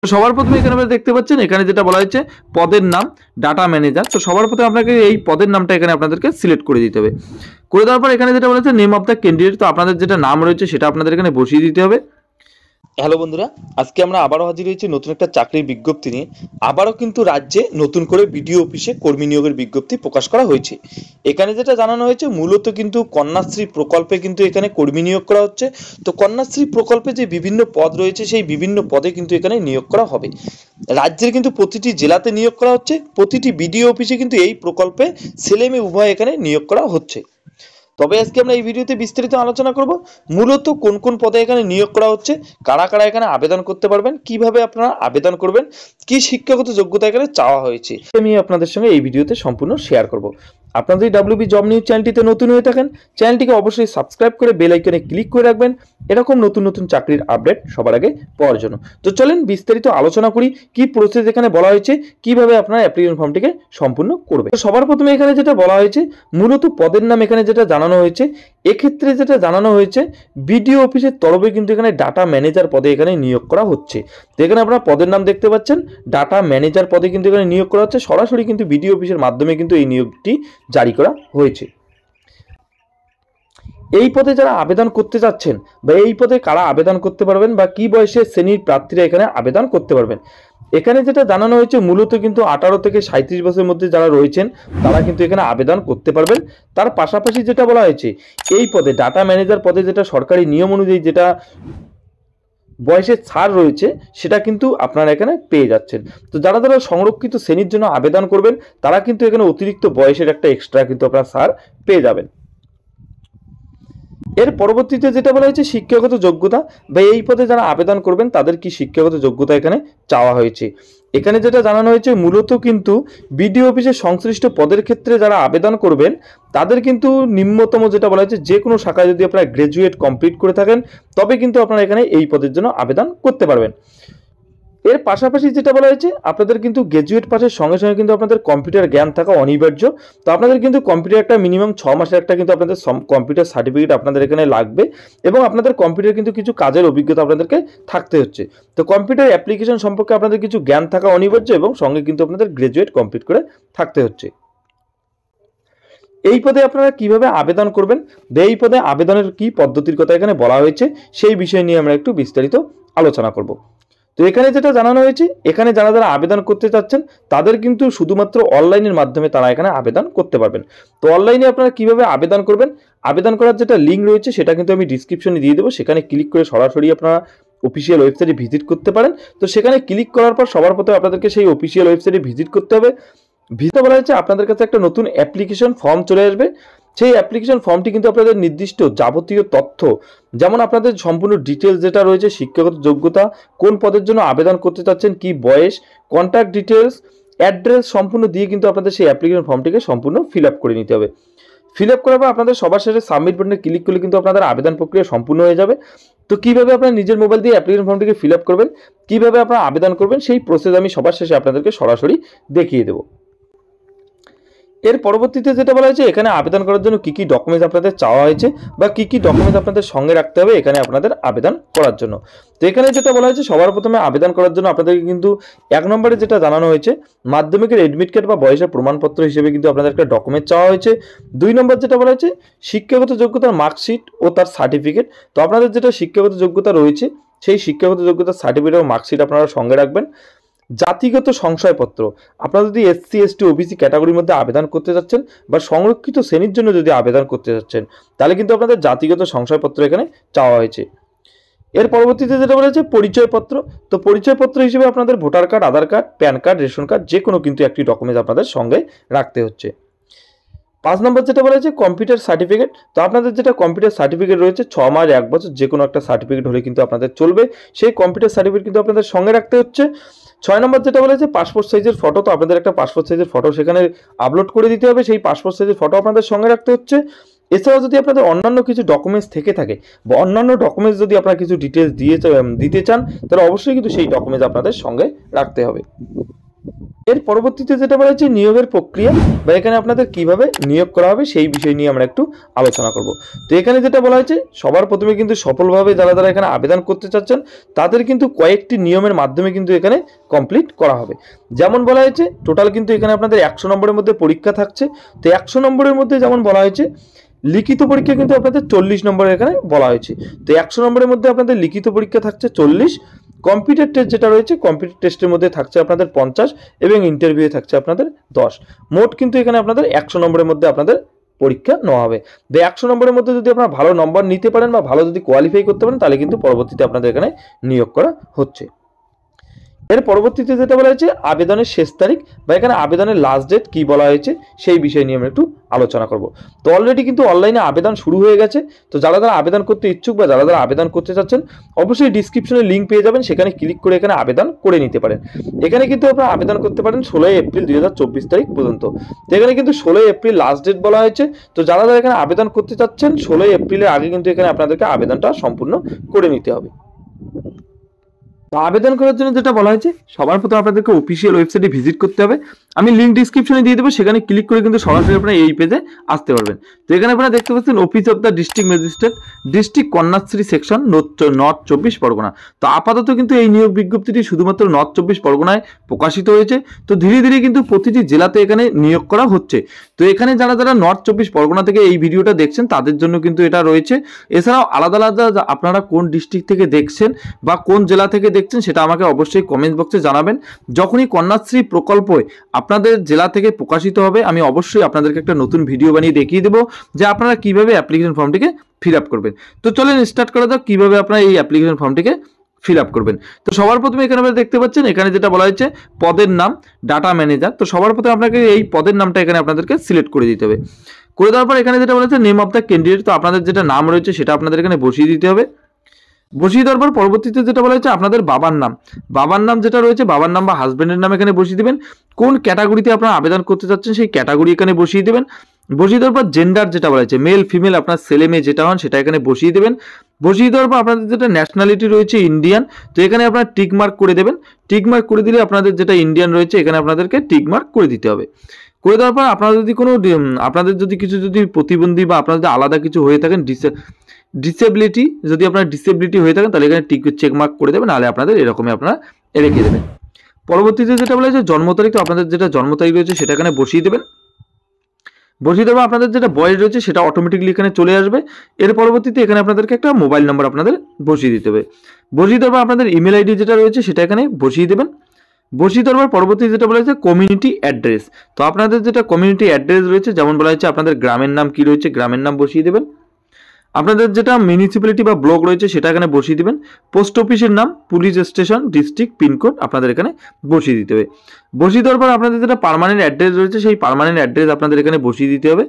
সবার প্রথমে এখানে আপনারা দেখতে পাচ্ছেন এখানে যেটা বলা হয়েছে পদের নাম ডাটা ম্যানেজার। তো সবার প্রথমে আপনাকে এই পদের নামটা এখানে আপনাদেরকে সিলেক্ট করে দিতে হবে। করে দেওয়ার পর এখানে যেটা বলা হয়েছে নেম অফ দ্য ক্যান্ডিডেট, তো আপনাদের যেটা নাম রয়েছে সেটা আপনাদের এখানে বসিয়ে দিতে হবে। হ্যালো বন্ধুরা, আজকে আমরা আবারও হাজির হয়েছি নতুন একটা চাকরির বিজ্ঞপ্তি নিয়ে। আবারও কিন্তু রাজ্যে নতুন করে বিডিও অফিসে কর্মী নিয়োগের বিজ্ঞপ্তি প্রকাশ করা হয়েছে। এখানে যেটা জানানো হয়েছে মূলত কিন্তু কন্যাশ্রী প্রকল্পে কিন্তু এখানে কর্মী নিয়োগ করা হচ্ছে। তো কন্যাশ্রী প্রকল্পে যে বিভিন্ন পদ রয়েছে সেই বিভিন্ন পদে কিন্তু এখানে নিয়োগ করা হবে। রাজ্যের কিন্তু প্রতিটি জেলাতে নিয়োগ করা হচ্ছে, প্রতিটি বিডিও অফিসে কিন্তু এই প্রকল্পে ছেলে মেয়ে উভয় এখানে নিয়োগ করা হচ্ছে। তবে আজকে আমরা এই ভিডিওতে বিস্তারিত আলোচনা করব মূলত কোন কোন পদে এখানে নিয়োগ করা হচ্ছে, কারা কারা এখানে আবেদন করতে পারবেন, কিভাবে আপনারা আবেদন করবেন, কি শিক্ষাগত যোগ্যতা এখানে চাওয়া হয়েছে, আমি আপনাদের সঙ্গে এই ভিডিওতে সম্পূর্ণ শেয়ার করব। আপনারা যদি ডাব্লিউবি জব নিউজ চ্যানেলটিতে নতুন হয়ে থাকেন, চ্যানেলটিকে অবশ্যই সাবস্ক্রাইব করে বেল আইকনে ক্লিক করে রাখবেন এরকম নতুন নতুন চাকরির আপডেট সবার আগে পাওয়ার জন্য। তো চলেন বিস্তারিত আলোচনা করি কি প্রসেস এখানে বলা হয়েছে, কিভাবে আপনারা অ্যাপ্লিকেশন ফর্মটিকে সম্পূর্ণ করবে। সবার প্রথমে এখানে যেটা বলা হয়েছে মূলত পদের নাম এখানে যেটা জানানো হয়েছে, এক্ষেত্রে যেটা জানানো হয়েছে বিডিও অফিসের তরফে কিন্তু এখানে ডাটা ম্যানেজার পদে এখানে নিয়োগ করা হচ্ছে। তো এখানে আপনারা পদের নাম দেখতে পাচ্ছেন, ডাটা ম্যানেজার পদে কিন্তু এখানে নিয়োগ করা হচ্ছে। সরাসরি কিন্তু বিডিও অফিসের মাধ্যমে কিন্তু এই নিয়োগটি জারি করা হয়েছে। এই পদে যারা আবেদন করতে যাচ্ছেন বা এই পদে কারা আবেদন করতে পারবেন বা কি বয়সের শ্রেণীর প্রার্থীরা এখানে আবেদন করতে পারবেন, এখানে যেটা জানানো হয়েছে মূলত কিন্তু 18 থেকে 37 বছরের মধ্যে যারা রয়েছেন তারা কিন্তু এখানে আবেদন করতে পারবেন। তার পাশাপাশি যেটা বলা হয়েছে এই পদে ডাটা ম্যানেজার পদে যেটা সরকারি নিয়ম অনুযায়ী যেটা বয়সের ছাড় রয়েছে সেটা কিন্তু আপনারা এখানে পেয়ে যাচ্ছেন। তো যারা যারা সংরক্ষিত শ্রেণীর জন্য আবেদন করবেন তারা কিন্তু এখানে অতিরিক্ত বয়সের একটা এক্সট্রা কিন্তু আপনারা ছাড় পেয়ে যাবেন। এর পরবর্তীতে যেটা বলা হয়েছে শিক্ষাগত যোগ্যতা বা এই পদে যারা আবেদন করবেন তাদের কি শিক্ষাগত যোগ্যতা এখানে চাওয়া হয়েছে। এখানে যেটা জানানো হয়েছে মূলত কিন্তু বিডিও অফিসের সংশ্লিষ্ট পদের ক্ষেত্রে যারা আবেদন করবেন তাদের কিন্তু নিম্নতম যেটা বলা হয়েছে যে কোনো শাখায় যদি আপনারা গ্র্যাজুয়েট কমপ্লিট করে থাকেন তবে কিন্তু আপনারা এখানে এই পদের জন্য আবেদন করতে পারবেন। এর পাশাপাশি যেটা বলা হয়েছে আপনাদের কিন্তু গ্র্যাজুয়েট পাসের সঙ্গে সঙ্গে কিন্তু আপনাদের কম্পিউটার জ্ঞান থাকা অনিবার্য। তো আপনাদের কিন্তু কম্পিউটার একটা মিনিমাম 6 মাসের একটা কিন্তু আপনাদের কম্পিউটার সার্টিফিকেট আপনাদের এখানে লাগবে এবং আপনাদের কম্পিউটার কিন্তু কিছু কাজের অভিজ্ঞতা আপনাদেরকে থাকতে হচ্ছে। তো কম্পিউটার অ্যাপ্লিকেশন সম্পর্কে আপনাদের কিছু জ্ঞান থাকা অনিবার্য এবং সঙ্গে কিন্তু আপনাদের গ্র্যাজুয়েট কমপ্লিট করে থাকতে হচ্ছে। এই পদে আপনারা কিভাবে আবেদন করবেন বা এই পদে আবেদনের কি পদ্ধতির কথা এখানে বলা হয়েছে সেই বিষয় নিয়ে আমরা একটু বিস্তারিত আলোচনা করব। তো এখানে যেটা জানানো হয়েছে এখানে যারা যারা আবেদন করতে চাচ্ছেন তাদের কিন্তু শুধুমাত্র অনলাইনের মাধ্যমে তারা এখানে আবেদন করতে পারবেন। তো অনলাইনে আপনারা কিভাবে আবেদন করবেন, আবেদন করার যেটা লিঙ্ক রয়েছে সেটা কিন্তু আমি ডিসক্রিপশনে দিয়ে দেবো, সেখানে ক্লিক করে সরাসরি আপনারা অফিসিয়াল ওয়েবসাইটে ভিজিট করতে পারেন। তো সেখানে ক্লিক করার পর সবার প্রথমে আপনাদেরকে সেই অফিসিয়াল ওয়েবসাইটে ভিজিট করতে হবে। ভিজিট বলা হয়েছে আপনাদের কাছে একটা নতুন অ্যাপ্লিকেশন ফর্ম চলে আসবে। সেই অ্যাপ্লিকেশন ফর্মটি কিন্তু আপনাদের নির্দিষ্ট যাবতীয় তথ্য যেমন আপনাদের সম্পূর্ণ ডিটেলস যেটা রয়েছে শিক্ষাগত যোগ্যতা, কোন পদের জন্য আবেদন করতে চাচ্ছেন, কি বয়স, কন্ট্যাক্ট ডিটেলস, অ্যাড্রেস সম্পূর্ণ দিয়ে কিন্তু আপনাদের সেই অ্যাপ্লিকেশন ফর্মটিকে সম্পূর্ণ ফিল আপ করে নিতে হবে। ফিল আপ করার পর আপনাদের সবার শেষে সাবমিট বাটনে ক্লিক করলে কিন্তু আপনাদের আবেদন প্রক্রিয়া সম্পূর্ণ হয়ে যাবে। তো কিভাবে আপনারা নিজের মোবাইল দিয়ে অ্যাপ্লিকেশন ফর্মটিকে ফিল আপ করবেন, কিভাবে আপনারা আবেদন করবেন সেই প্রসেস আমি সবার শেষে আপনাদেরকে সরাসরি দেখিয়ে দেবো। এর পরবর্তীতে যেটা বলা হয়েছে এখানে আবেদন করার জন্য কি কি ডকুমেন্টস আপনাদের চাওয়া হয়েছে বা কি কি ডকুমেন্টস আপনাদের সঙ্গে রাখতে হবে এখানে আপনাদের আবেদন করার জন্য। তো এখানে যেটা বলা হয়েছে সবার প্রথমে আবেদন করার জন্য আপনাদেরকে কিন্তু 1 নম্বরে যেটা জানানো হয়েছে মাধ্যমিকের এডমিট কার্ড বা বয়সের প্রমাণপত্র হিসেবে কিন্তু আপনাদের একটা ডকুমেন্ট চাওয়া হয়েছে। 2 নম্বর যেটা বলা হয়েছে শিক্ষাগত যোগ্যতার মার্কশিট ও তার সার্টিফিকেট। তো আপনাদের যেটা শিক্ষাগত যোগ্যতা রয়েছে সেই শিক্ষাগত যোগ্যতার সার্টিফিকেট ও মার্কশিট আপনারা সঙ্গে রাখবেন। জাতিগত সংশয়পত্র, আপনারা যদি এসসি এসটি ওবিসি ক্যাটাগরির মধ্যে আবেদন করতে যাচ্ছেন বা সংরক্ষিত শ্রেণীর জন্য যদি আবেদন করতে যাচ্ছেন তাহলে কিন্তু আপনাদের জাতিগত সংশয়পত্র এখানে চাওয়া হয়েছে। এর পরবর্তীতে যেটা বলেছে পরিচয়পত্র, তো পরিচয়পত্র হিসেবে আপনাদের voter card, Aadhaar card, PAN card, ration card যে কোনো কিন্তু একটি ডকুমেন্টস আপনাদের সঙ্গে রাখতে হচ্ছে। 5 নম্বর যেটা বলা হয়েছে কম্পিউটার সার্টিফিকেট, তো আপনাদের যেটা কম্পিউটার সার্টিফিকেট রয়েছে 6 মাস 1 বছর যে কোনো একটা সার্টিফিকেট হলে কিন্তু আপনাদের চলবে, সেই কম্পিউটার সার্টিফিকেট কিন্তু আপনাদের সঙ্গে রাখতে হচ্ছে। 6 নম্বর যেটা বলা হয়েছে পাসপোর্ট সাইজের ফটো, তো আপনাদের একটা পাসপোর্ট সাইজের ফটো সেখানে আপলোড করে দিতে হবে, সেই পাসপোর্ট সাইজের ফটো আপনাদের সঙ্গে রাখতে হচ্ছে। এছাড়াও যদি আপনাদের অন্যান্য কিছু ডকুমেন্টস থেকে থাকে বা অন্যান্য ডকুমেন্টস যদি আপনারা কিছু ডিটেলস দিতে চান তাহলে অবশ্যই কিন্তু সেই ডকুমেন্টস আপনাদের সঙ্গে রাখতে হবে। এর পরবর্তীতে যেটা বলা হচ্ছে নিয়োগের প্রক্রিয়া বা এখানে আপনাদের কিভাবে নিয়োগ করা হবে সেই বিষয় নিয়ে আমরা একটু আলোচনা করব। তো এখানে যেটা বলা হয়েছে সবার প্রথমে কিন্তু সফলভাবে যারা এখানে আবেদন করতে চাচ্ছেন তাদের কিন্তু কয়েকটি নিয়মের মাধ্যমে কিন্তু এখানে কমপ্লিট করা হবে। যেমন বলা হয়েছে টোটাল কিন্তু এখানে আপনাদের 100 নম্বরের মধ্যে পরীক্ষা থাকছে। তো 100 নম্বরের মধ্যে যেমন বলা হয়েছে লিখিত পরীক্ষা কিন্তু আপনাদের 40 নম্বরের এখানে বলা হয়েছে। তো 100 নম্বরের মধ্যে আপনাদের লিখিত পরীক্ষা থাকছে 40, কম্পিউটার টেস্ট যেটা রয়েছে কম্পিউটার টেস্টের মধ্যে থাকছে আপনাদের 50 এবং ইন্টারভিউ থাকছে আপনাদের 10। মোট কিন্তু এখানে আপনাদের 100 নম্বরের মধ্যে আপনাদের পরীক্ষা নেওয়া হবে। 100 নম্বরের মধ্যে যদি আপনারা ভালো নম্বর নিতে পারেন বা ভালো যদি কোয়ালিফাই করতে পারেন তাহলে কিন্তু পরবর্তীতে আপনাদের এখানে নিয়োগ করা হচ্ছে। এর পরবর্তীতে যেটা বলা হয়েছে আবেদনের শেষ তারিখ বা এখানে আবেদনের লাস্ট ডেট কি বলা হয়েছে সেই বিষয় নিয়ে আমরা একটু আলোচনা করব। তো অলরেডি কিন্তু অনলাইনে আবেদন শুরু হয়ে গেছে। তো যারা আবেদন করতে ইচ্ছুক বা যারা আবেদন করতে চাচ্ছেন অবশ্যই ডিসক্রিপশনে লিঙ্ক পেয়ে যাবেন, সেখানে ক্লিক করে এখানে আবেদন করে নিতে পারেন। এখানে কিন্তু আপনারা আবেদন করতে পারেন 16 এপ্রিল 2024 তারিখ পর্যন্ত। তো এখানে কিন্তু 16 এপ্রিল লাস্ট ডেট বলা হয়েছে। তো যারা এখানে আবেদন করতে চাচ্ছেন 16 এপ্রিলের আগে কিন্তু এখানে আপনাদেরকে আবেদনটা সম্পূর্ণ করে নিতে হবে। তো আবেদন করার জন্য যেটা বলা হয়েছে সবার প্রথমে আপনাদেরকে অফিসিয়াল ওয়েবসাইটে ভিজিট করতে হবে। আমি লিঙ্ক ডিসক্রিপশনে দিয়ে দেবো, সেখানে ক্লিক করে কিন্তু সরাসরি আপনারা এই পেজে আসতে পারবেন। তো এখানে আপনারা দেখতে পাচ্ছেন office of the district magistrate, district Kanyashree section, north 24 Pargana. তো আপাতত কিন্তু এই নিয়োগ বিজ্ঞপ্তিটি শুধুমাত্র নর্থ 24 পরগনায় প্রকাশিত হয়েছে। তো ধীরে ধীরে কিন্তু প্রতিটি জেলাতে এখানে নিয়োগ করা হচ্ছে। তো এখানে যারা নর্থ 24 পরগনা থেকে এই ভিডিওটা দেখছেন তাদের জন্য কিন্তু এটা রয়েছে। এছাড়াও আলাদা আলাদা আপনারা কোন ডিস্ট্রিক্ট থেকে দেখছেন বা কোন জেলা থেকে দেখছেন সেটা আমাকে অবশ্যই কমেন্ট বক্সে জানাবেন। যখনই কন্যাশ্রী প্রকল্প আপনাদের জেলা থেকে প্রকাশিত হবে আমি অবশ্যই আপনাদেরকে একটা নতুন ভিডিও বানিয়ে দেখিয়ে দেবো যে আপনারা কিভাবে অ্যাপ্লিকেশন ফর্মটিকে ফিল আপ করবেন। তো চলেন স্টার্ট করা যাক কিভাবে আপনারা এই অ্যাপ্লিকেশন ফর্মটিকে ফিল আপ করবেন। তো সবার প্রথমে এখানে আপনারা দেখতে পাচ্ছেন এখানে যেটা বলা হয়েছে পদের নাম ডাটা ম্যানেজার। তো সবার প্রথমে আপনাকে এই পদের নামটা এখানে আপনাদেরকে সিলেক্ট করে দিতে হবে। করে দেওয়ার পর এখানে যেটা বলা হয়েছে নেম অফ দ্য ক্যান্ডিডেট, তো আপনাদের যেটা নাম রয়েছে সেটা আপনাদের এখানে বসিয়ে দিতে হবে। বসিয়ে দেওয়ার পর পরবর্তীতে যেটা বলা হয়েছে আপনাদের বাবার নাম যেটা রয়েছে বাবার নাম বা হাজবেন্ডের নাম এখানে বসিয়ে দেবেন। কোন ক্যাটাগরিতে আপনারা আবেদন করতে চাচ্ছেন সেই ক্যাটাগরি এখানে বসিয়ে দেবেন। বসিয়ে দেওয়ার পর জেন্ডার যেটা বলা হয়েছে মেল ফিমেল আপনার ছেলে মেয়ে যেটা হন সেটা এখানে বসিয়ে দেবেন। বসিয়ে দেওয়ার পর আপনাদের যেটা ন্যাশনালিটি রয়েছে ইন্ডিয়ান, তো এখানে আপনারা টিক মার্ক করে দেবেন। টিক মার্ক করে দিলে আপনাদের যেটা ইন্ডিয়ান রয়েছে এখানে আপনাদেরকে টিক মার্ক করে দিতে হবে। করে দেওয়ার পর আপনারা যদি কোনো আপনাদের যদি কিছু যদি প্রতিবন্ধী বা আপনাদের আলাদা কিছু হয়ে থাকেন ডিসেবিলিটি যদি আপনার ডিসেবিলিটি হয়ে থাকেন তাহলে এখানে টিক চেক মার্ক করে দেবেন, নাহলে আপনাদের এরকমই আপনারা রেখে দেবেন। পরবর্তীতে যেটা বলা হয়েছে জন্ম তারিখ, তো আপনাদের যেটা জন্ম তারিখ রয়েছে সেটা এখানে বসিয়ে দেবেন। বসিয়ে দেওয়া আপনাদের যেটা বয়স রয়েছে সেটা অটোমেটিকলি এখানে চলে আসবে। এর পরবর্তীতে এখানে আপনাদেরকে একটা মোবাইল নাম্বার আপনাদের বসিয়ে দিতে হবে। বসিয়ে দেওয়ার আপনাদের ইমেল আইডি যেটা রয়েছে সেটা এখানে বসিয়ে দেবেন। বসিয়ে দেওয়ার পরবর্তী যেটা বলা হয়েছে কমিউনিটি অ্যাড্রেস, তো আপনাদের যেটা কমিউনিটি অ্যাড্রেস রয়েছে যেমন বলা হয়েছে আপনাদের গ্রামের নাম কি রয়েছে গ্রামের নাম বসিয়ে দেবেন। আপনাদের যেটা মিউনিসিপ্যালিটি বা ব্লক রয়েছে সেটা এখানে বসিয়ে দিবেন। পোস্ট অফিসের নাম, পুলিশ স্টেশন, ডিস্ট্রিক্ট, পিনকোড আপনাদের এখানে বসিয়ে দিতে হবে। বসিয়ে দেওয়ার পর আপনাদের যেটা পার্মানেন্ট অ্যাড্রেস রয়েছে সেই পার্মানেন্ট অ্যাড্রেস আপনাদের এখানে বসিয়ে দিতে হবে।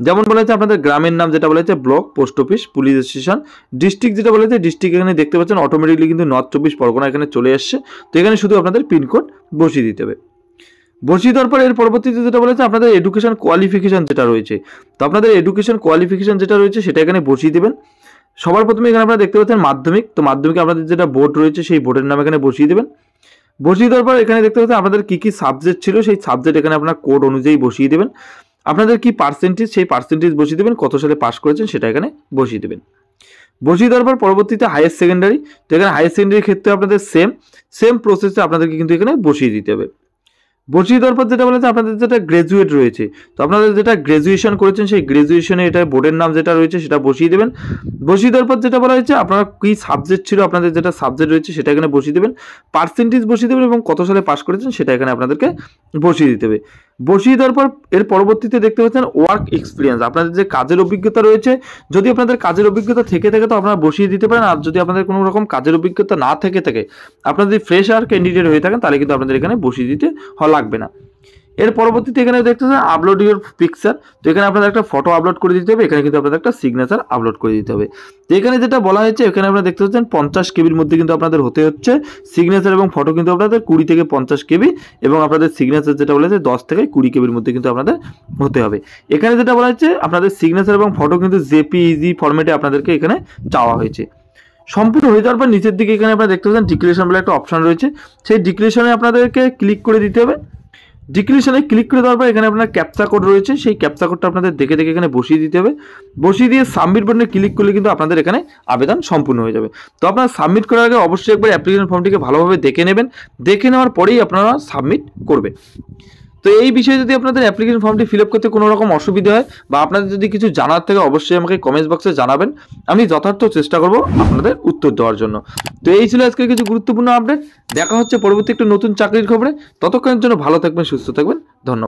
যেমন বলা হয়েছে আপনাদের গ্রামের নাম যেটা বলা হয়েছে block, post office, police station, district যেটা বলা হয়েছে ডিস্ট্রিক্ট এখানে দেখতে পাচ্ছেন অটোমেটিকলি কিন্তু নর্থ 24 পরগনা এখানে চলে আসছে। তো এখানে শুধু আপনাদের পিনকোড বসিয়ে দিতে হবে। বসিয়ে দেওয়ার পর এর পরবর্তীতে যেটা বলেছে আপনাদের এডুকেশন কোয়ালিফিকেশন যেটা রয়েছে, তো আপনাদের এডুকেশন কোয়ালিফিকেশন যেটা রয়েছে সেটা এখানে বসিয়ে দেবেন। সবার প্রথমে এখানে আপনারা দেখতে পাচ্ছেন মাধ্যমিক, তো মাধ্যমিকে আপনাদের যেটা বোর্ড রয়েছে সেই বোর্ডের নাম এখানে বসিয়ে দেবেন। বসিয়ে দেওয়ার পর এখানে দেখতে পাচ্ছেন আপনাদের কী কী সাবজেক্ট ছিল সেই সাবজেক্ট এখানে আপনার কোড অনুযায়ী বসিয়ে দেবেন। আপনাদের কি পার্সেন্টেজ সেই পার্সেন্টেজ বসিয়ে দেবেন, কত সালে পাস করেছেন সেটা এখানে বসিয়ে দেবেন। বসিয়ে দেওয়ার পর পরবর্তীতে হায়ার সেকেন্ডারি, তো এখানে হায়ার সেকেন্ডারির ক্ষেত্রে আপনাদের সেম প্রসেসে আপনাদেরকে কিন্তু এখানে বসিয়ে দিতে হবে। বসিয়ে দেওয়ার পর যেটা বলেছে আপনাদের যেটা গ্র্যাজুয়েট রয়েছে, তো আপনাদের যেটা গ্র্যাজুয়েশন করেছেন সেই গ্র্যাজুয়েশনে এটা বোর্ডের নাম যেটা রয়েছে সেটা বসিয়ে দেবেন। বসিয়ে দেওয়ার পর যেটা বলা হয়েছে আপনারা কী সাবজেক্ট ছিল আপনাদের যেটা সাবজেক্ট রয়েছে সেটা এখানে বসিয়ে দেবেন। পার্সেন্টেজ বসিয়ে দেবেন এবং কত সালে পাস করেছেন সেটা এখানে আপনাদেরকে বসিয়ে দিতে হবে। বসিয়ে দেওয়ার পর এর পরবর্তীতে দেখতে পাচ্ছেন ওয়ার্ক এক্সপিরিয়েন্স, আপনাদের যে কাজের অভিজ্ঞতা রয়েছে যদি আপনাদের কাজের অভিজ্ঞতা থেকে থাকে তো আপনারা বসিয়ে দিতে পারেন। আর যদি আপনাদের কোনো রকম কাজের অভিজ্ঞতা না থেকে থাকে আপনারা যদি ফ্রেশার ক্যান্ডিডেট হয়ে থাকেন তাহলে কিন্তু আপনাদের এখানে বসিয়ে দিতে লাগবে না। এর পরবর্তীতে এখানে দেখতে পাচ্ছেন আপলোড ইউর পিকচার, তো এখানে আপনাদের একটা ফটো আপলোড করে দিতে হবে। এখানে কিন্তু আপনাদের একটা সিগনেচার আপলোড করে দিতে হবে। তো এখানে যেটা বলা হয়েছে এখানে আপনারা দেখতে পাচ্ছেন 50 কেবির মধ্যে কিন্তু আপনাদের হতে হচ্ছে সিগনেচার এবং ফটো কিন্তু আপনাদের 20 থেকে 50 কেবি এবং আপনাদের সিগনেচার যেটা বলা হয়েছে 10 থেকে 20 কেবির মধ্যে কিন্তু আপনাদের হতে হবে। এখানে যেটা বলা হয়েছে আপনাদের সিগনেচার এবং ফটো কিন্তু জেপিইজি ফরম্যাটে আপনাদেরকে এখানে চাওয়া হয়েছে। সম্পূর্ণ হয়ে যাওয়ার পর নিচের দিকে এখানে আপনারা দেখতে পাচ্ছেন ডিক্লারেশন বলে একটা অপশন রয়েছে, সেই ডিক্লারেশনে আপনাদেরকে ক্লিক করে দিতে হবে। ডিক্লারেশনে ক্লিক করে দেওয়ার পর এখানে আপনার ক্যাপচা কোড রয়েছে, সেই ক্যাপচা কোডটা আপনাদের দেখে দেখে এখানে বসিয়ে দিতে হবে। বসিয়ে দিয়ে সাবমিট বাটনে ক্লিক করলে কিন্তু আপনাদের এখানে আবেদন সম্পূর্ণ হয়ে যাবে। তো আপনারা সাবমিট করার আগে অবশ্যই একবার অ্যাপ্লিকেশন ফর্মটিকে ভালোভাবে দেখে নেবেন, দেখে নেওয়ার পরেই আপনারা সাবমিট করবেন। তো এই বিষয়ে যদি আপনাদের অ্যাপ্লিকেশন ফর্মটি ফিল আপ করতে কোনো রকম অসুবিধা হয় বা আপনাদের যদি কিছু জানার থাকে অবশ্যই আমাকে কমেন্টস বক্সে জানাবেন, আমি যথার্থ চেষ্টা করব আপনাদের উত্তর দেওয়ার জন্য। তো এই ছিল আজকের কিছু গুরুত্বপূর্ণ আপডেট। দেখা হচ্ছে পরবর্তী একটা নতুন চাকরির খবরে। ততক্ষণের জন্য ভালো থাকবেন, সুস্থ থাকবেন, ধন্যবাদ।